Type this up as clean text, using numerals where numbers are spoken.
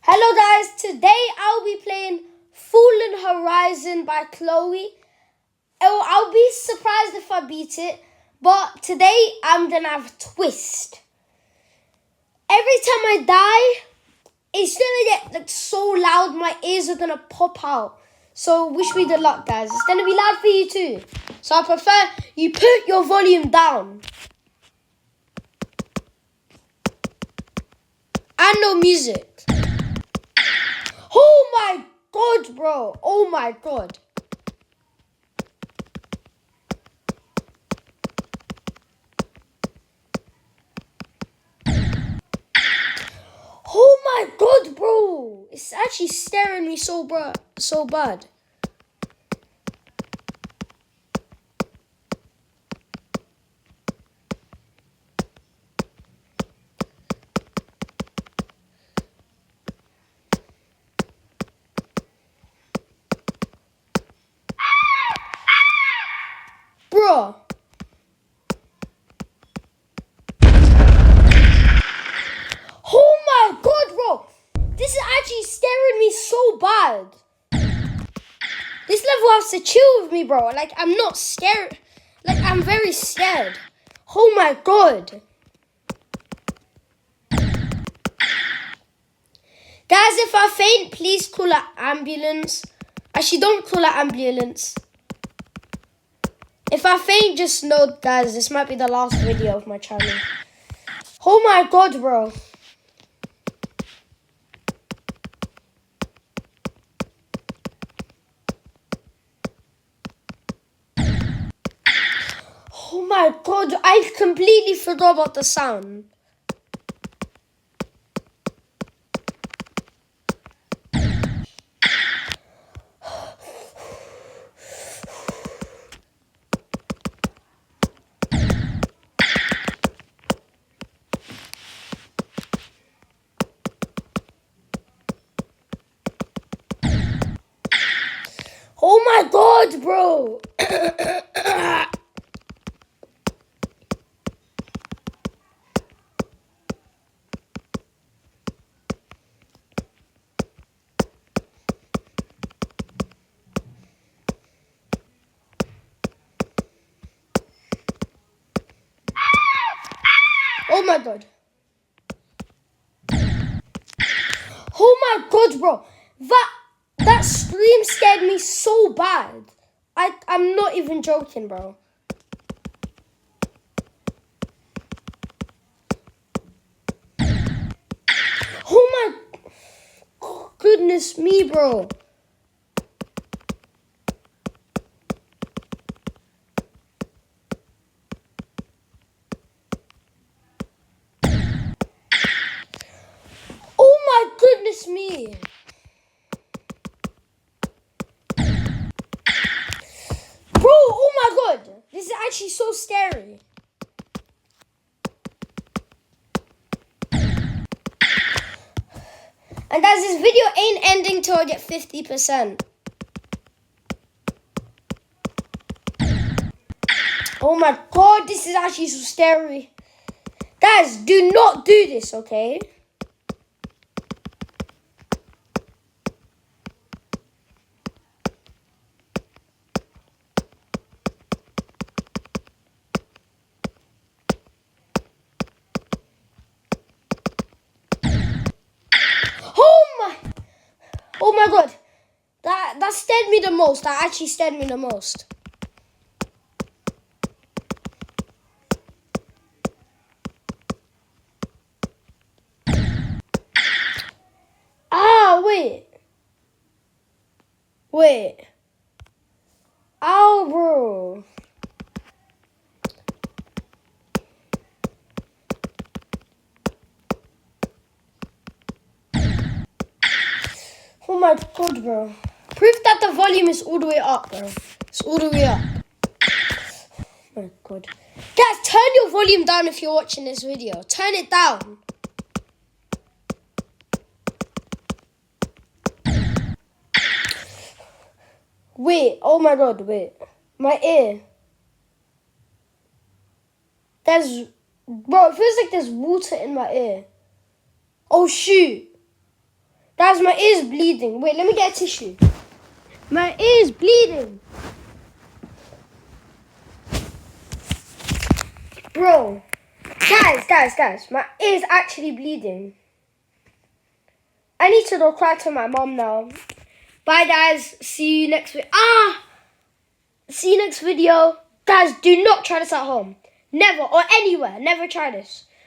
Hello guys, today I'll be playing Fallen Horizon by Chloe. I'll be surprised if I beat it, but today I'm gonna have a twist. Every time I die, it's gonna get so loud, my ears are gonna pop out. So wish me the luck guys, it's gonna be loud for you too. So I prefer you put your volume down. And no music. Oh my god, bro. Oh my god. Oh my god, bro. It's actually staring me so bad. Bro. Oh my god, bro. This is actually staring me so bad. This level has to chill with me, bro. Like, I'm not scared. Like, I'm very scared. Oh my god. Guys, if I faint, please call an ambulance. Actually, don't call an ambulance. If I faint, just know, guys, this might be the last video of my channel. Oh my god, bro. Oh my god, I completely forgot about the sound. Oh my god, bro. Oh my god. Oh my god, bro. That scream scared me so bad. I'm not even joking, bro. Oh my goodness me, bro. Oh my goodness me. Bro, oh my god. This is actually so scary. And guys, this video ain't ending till I get 50%. Oh my god, this is actually so scary. Guys, do not do this, okay? Oh my god. That scared me the most. That actually scared me the most. Ah, wait. Wait. Ow, bro. Oh my god, bro. Proof that the volume is all the way up, bro. It's all the way up. Oh my god. Guys, turn your volume down if you're watching this video. Turn it down. Wait, oh my god, wait. My ear. Bro, it feels like there's water in my ear. Oh shoot. Guys, my ear's bleeding. Wait, let me get a tissue. My ear's bleeding. Bro. Guys. My ear's actually bleeding. I need to go cry to my mom now. Bye, guys. See you next week. See you next video. Guys, do not try this at home. Never, or anywhere. Never try this.